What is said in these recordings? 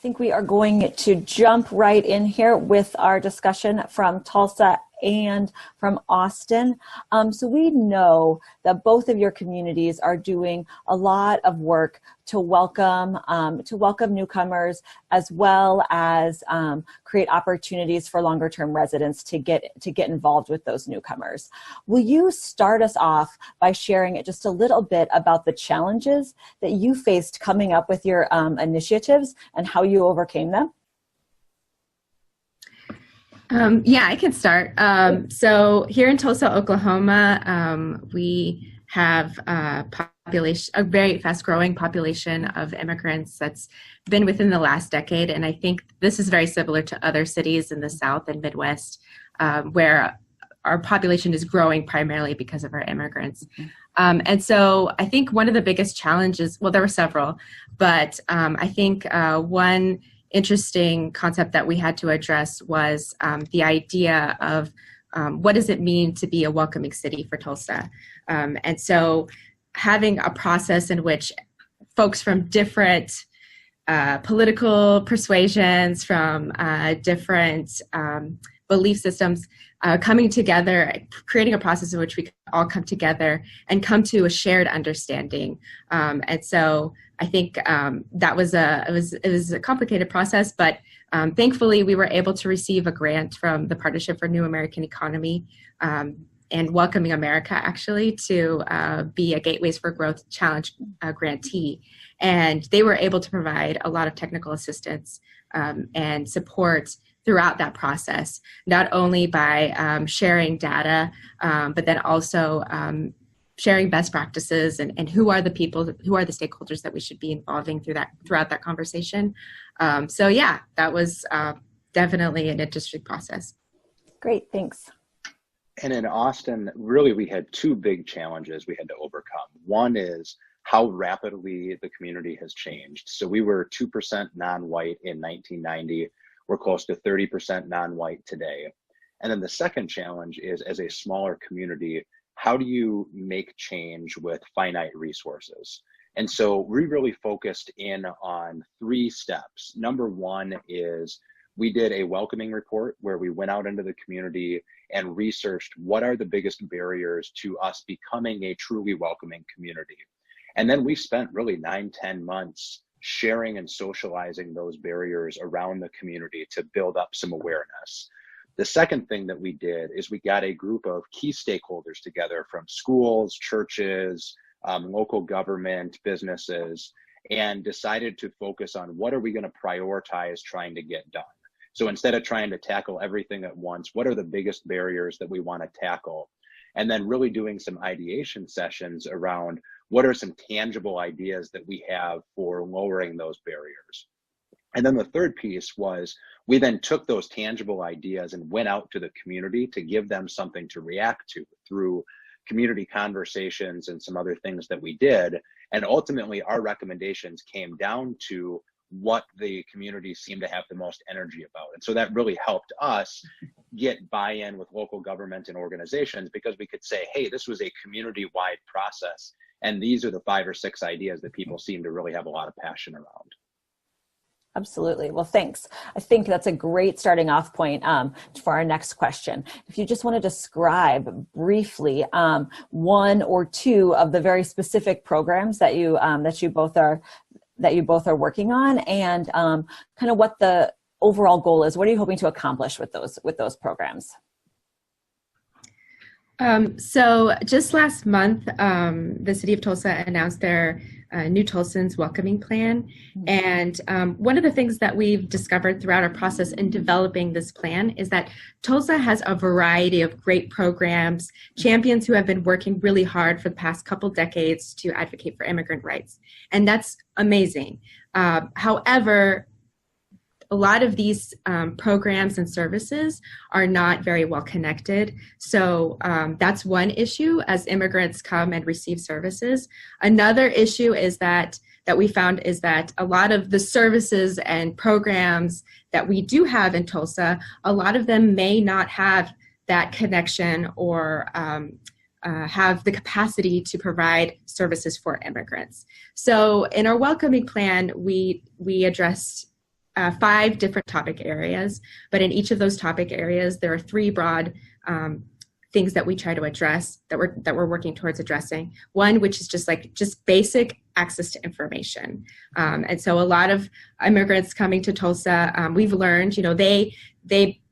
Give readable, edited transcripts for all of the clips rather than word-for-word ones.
think we are going to jump right in here with our discussion from Tulsa and from Austin. So we know that both of your communities are doing a lot of work to welcome newcomers, as well as create opportunities for longer-term residents to get involved with those newcomers. Will you start us off by sharing just a little bit about the challenges that you faced coming up with your initiatives and how you overcame them? Yeah, I can start. So here in Tulsa, Oklahoma, we have a very fast-growing population of immigrants that's been within the last decade, and I think this is very similar to other cities in the South and Midwest, where our population is growing primarily because of our immigrants. And so I think one of the biggest challenges, well, there were several, but I think one interesting concept that we had to address was the idea of what does it mean to be a welcoming city for Tulsa? And so having a process in which folks from different political persuasions, from different belief systems coming together, creating a process in which we all come together and come to a shared understanding. And so I think that was it was a complicated process, but thankfully we were able to receive a grant from the Partnership for New American Economy and Welcoming America, actually, to be a Gateways for Growth Challenge grantee. And they were able to provide a lot of technical assistance and support throughout that process, not only by sharing data, but then also sharing best practices and who are the people, who are the stakeholders that we should be involving throughout that conversation. So yeah, that was definitely an interesting process. Great, thanks. And in Austin, really, we had two big challenges we had to overcome. One is how rapidly the community has changed. So we were 2% non-white in 1990. We're close to 30% non-white today. And then the second challenge is, as a smaller community, how do you make change with finite resources? And so we really focused in on 3 steps. Number one is we did a welcoming report where we went out into the community and researched what are the biggest barriers to us becoming a truly welcoming community. And then we spent really 9-10 months sharing and socializing those barriers around the community to build up some awareness. The second thing that we did is we got a group of key stakeholders together from schools, churches, local government, businesses, and decided to focus on what are we going to prioritize trying to get done. So instead of trying to tackle everything at once, what are the biggest barriers that we want to tackle? And then really doing some ideation sessions around what are some tangible ideas that we have for lowering those barriers. And then the third piece was we then took those tangible ideas and went out to the community to give them something to react to through community conversations and some other things that we did. And ultimately, our recommendations came down to what the community seemed to have the most energy about. And so that really helped us get buy-in with local government and organizations, because we could say, hey, this was a community-wide process, and these are the 5 or 6 ideas that people seem to really have a lot of passion around. Absolutely. Well, thanks. I think that's a great starting off point for our next question. If you just want to describe briefly 1 or 2 of the very specific programs that you both are working on, and kind of what the overall goal is. What are you hoping to accomplish with those programs? So just last month, the city of Tulsa announced their New Tulsans Welcoming Plan. And one of the things that we've discovered throughout our process in developing this plan is that Tulsa has a variety of great programs, champions who have been working really hard for the past couple decades to advocate for immigrant rights. And that's amazing. However, a lot of these programs and services are not very well connected. So that's one issue as immigrants come and receive services. Another issue is that we found is that a lot of the services and programs that we do have in Tulsa, a lot of them may not have that connection or have the capacity to provide services for immigrants. So in our welcoming plan, we addressed 5 different topic areas, but in each of those topic areas, there are 3 broad things that we try to address, that we're working towards addressing. One, which is just basic access to information. And so a lot of immigrants coming to Tulsa, we've learned, they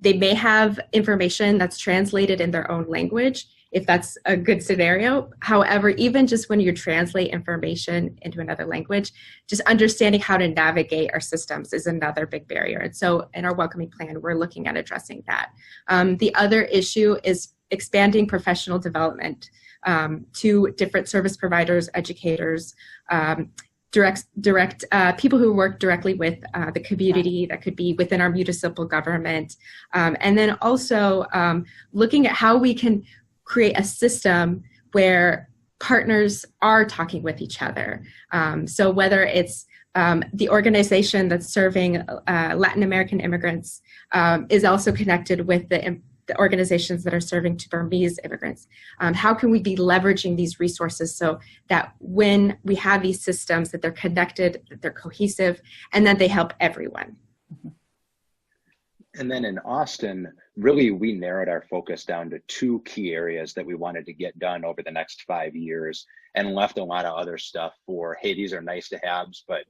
may have information that's translated in their own language, if that's a good scenario. However, even just when you translate information into another language, just understanding how to navigate our systems is another big barrier. And so in our welcoming plan, we're looking at addressing that. The other issue is expanding professional development to different service providers, educators, direct people who work directly with the community, that could be within our municipal government. And then also looking at how we can create a system where partners are talking with each other. So whether it's the organization that's serving Latin American immigrants is also connected with the organizations that are serving to Burmese immigrants. How can we be leveraging these resources so that when we have these systems, that they're connected, that they're cohesive, and that they help everyone? And then in Austin, really, we narrowed our focus down to 2 key areas that we wanted to get done over the next 5 years, and left a lot of other stuff for, hey, these are nice to haves, but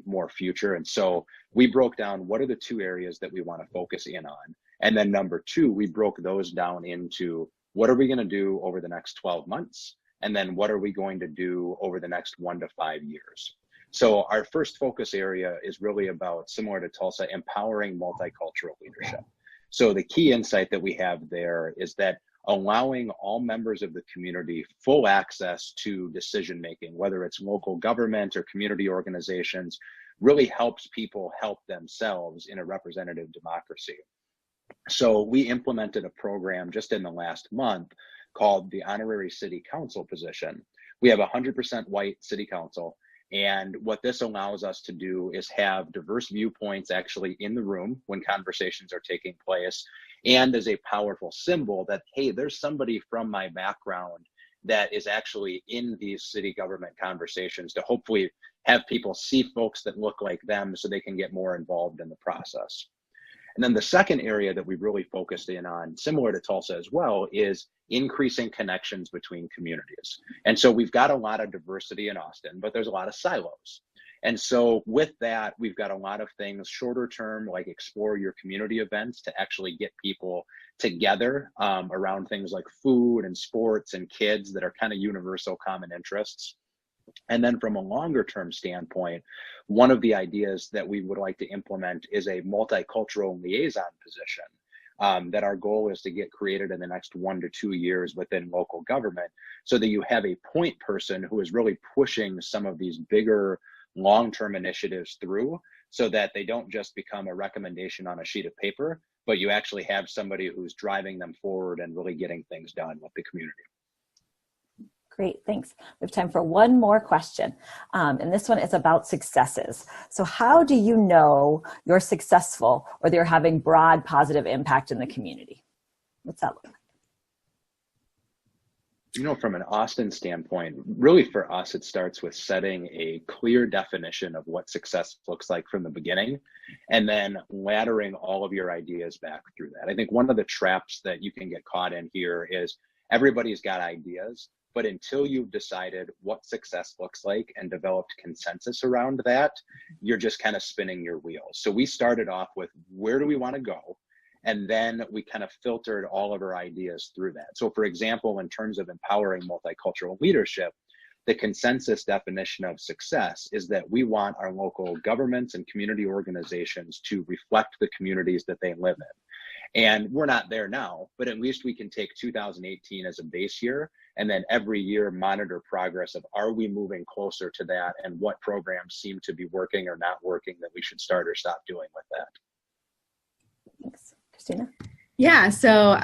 more future. And so we broke down what are the 2 areas that we want to focus in on. And then number 2, we broke those down into what are we going to do over the next 12 months? And then what are we going to do over the next 1 to 5 years? So our first focus area is really about, similar to Tulsa, empowering multicultural leadership. So the key insight that we have there is that allowing all members of the community full access to decision-making, whether it's local government or community organizations, really helps people help themselves in a representative democracy. So we implemented a program just in the last month called the Honorary City Council position. We have 100% white city council. And what this allows us to do is have diverse viewpoints actually in the room when conversations are taking place, and as a powerful symbol that, hey, there's somebody from my background that is actually in these city government conversations, to hopefully have people see folks that look like them so they can get more involved in the process. And then the second area that we've really focused in on, similar to Tulsa as well, is increasing connections between communities. And so we've got a lot of diversity in Austin, but there's a lot of silos. And so with that, we've got a lot of things shorter term, like explore your community events, to actually get people together around things like food and sports and kids that are kind of universal common interests. And then from a longer term standpoint, one of the ideas that we would like to implement is a multicultural liaison position that our goal is to get created in the next 1 to 2 years within local government, so that you have a point person who is really pushing some of these bigger long-term initiatives through, so that they don't just become a recommendation on a sheet of paper, but you actually have somebody who's driving them forward and really getting things done with the community. Great, thanks. We have time for one more question. And this one is about successes. So how do you know you're successful or they're having broad positive impact in the community? What's that look like? You know, from an Austin standpoint, really for us, it starts with setting a clear definition of what success looks like from the beginning, and then laddering all of your ideas back through that. I think one of the traps that you can get caught in here is everybody's got ideas, but until you've decided what success looks like and developed consensus around that, you're just kind of spinning your wheels. So we started off with, where do we want to go? And then we kind of filtered all of our ideas through that. So for example, in terms of empowering multicultural leadership, the consensus definition of success is that we want our local governments and community organizations to reflect the communities that they live in. And we're not there now, but at least we can take 2018 as a base year, and then every year monitor progress of, are we moving closer to that, and what programs seem to be working or not working that we should start or stop doing with that. Thanks. Christina? Yeah, so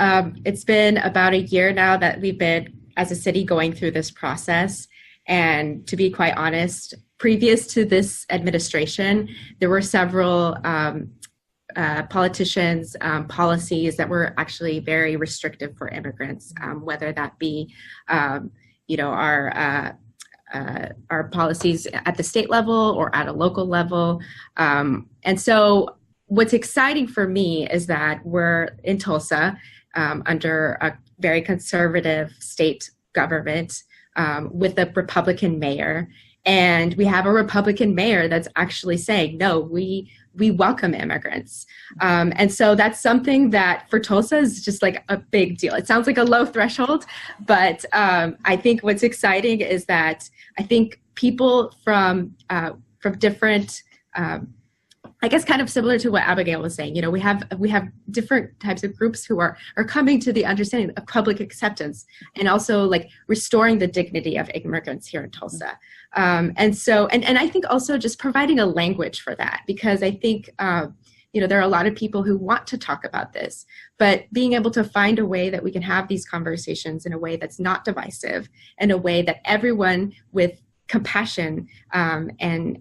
it's been about a year now that we've been, as a city, going through this process. And to be quite honest, previous to this administration, there were several politicians, policies that were actually very restrictive for immigrants, whether that be, our our policies at the state level or at a local level. And so what's exciting for me is that we're in Tulsa under a very conservative state government with a Republican mayor. And we have a Republican mayor that's actually saying, no, we welcome immigrants. And so that's something that for Tulsa is just like a big deal. It sounds like a low threshold, but I think what's exciting is that I think people from different, I guess kind of similar to what Abigail was saying, we have different types of groups who are coming to the understanding of public acceptance and also like restoring the dignity of immigrants here in Tulsa. And so, and I think also just providing a language for that, because I think, there are a lot of people who want to talk about this, but being able to find a way that we can have these conversations in a way that's not divisive, in a way that everyone with compassion and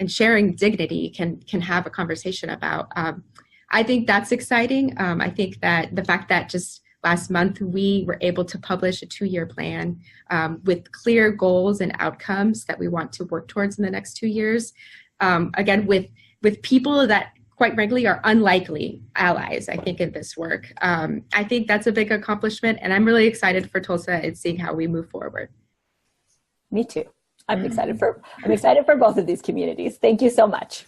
sharing dignity can have a conversation about. I think that's exciting. I think that the fact that just last month we were able to publish a 2-year plan with clear goals and outcomes that we want to work towards in the next 2 years. Again, with people that quite frankly are unlikely allies, I think, in this work. I think that's a big accomplishment, and I'm really excited for Tulsa and seeing how we move forward. Me too. I'm excited for both of these communities. Thank you so much.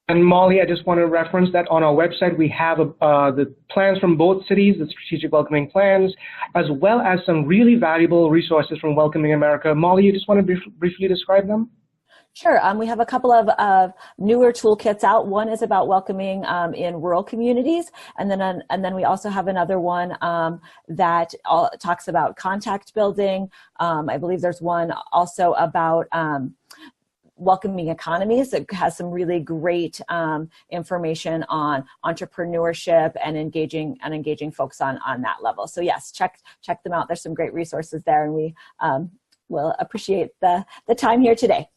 And Molly, I just want to reference that on our website, we have the plans from both cities, the strategic welcoming plans, as well as some really valuable resources from Welcoming America. Molly, you just want to briefly describe them? Sure. We have a couple of newer toolkits out. One is about welcoming in rural communities, and then we also have another one that talks about contact building. I believe there's one also about welcoming economies that has some really great information on entrepreneurship and engaging folks on that level. So yes, check them out. There's some great resources there, and we will appreciate the time here today.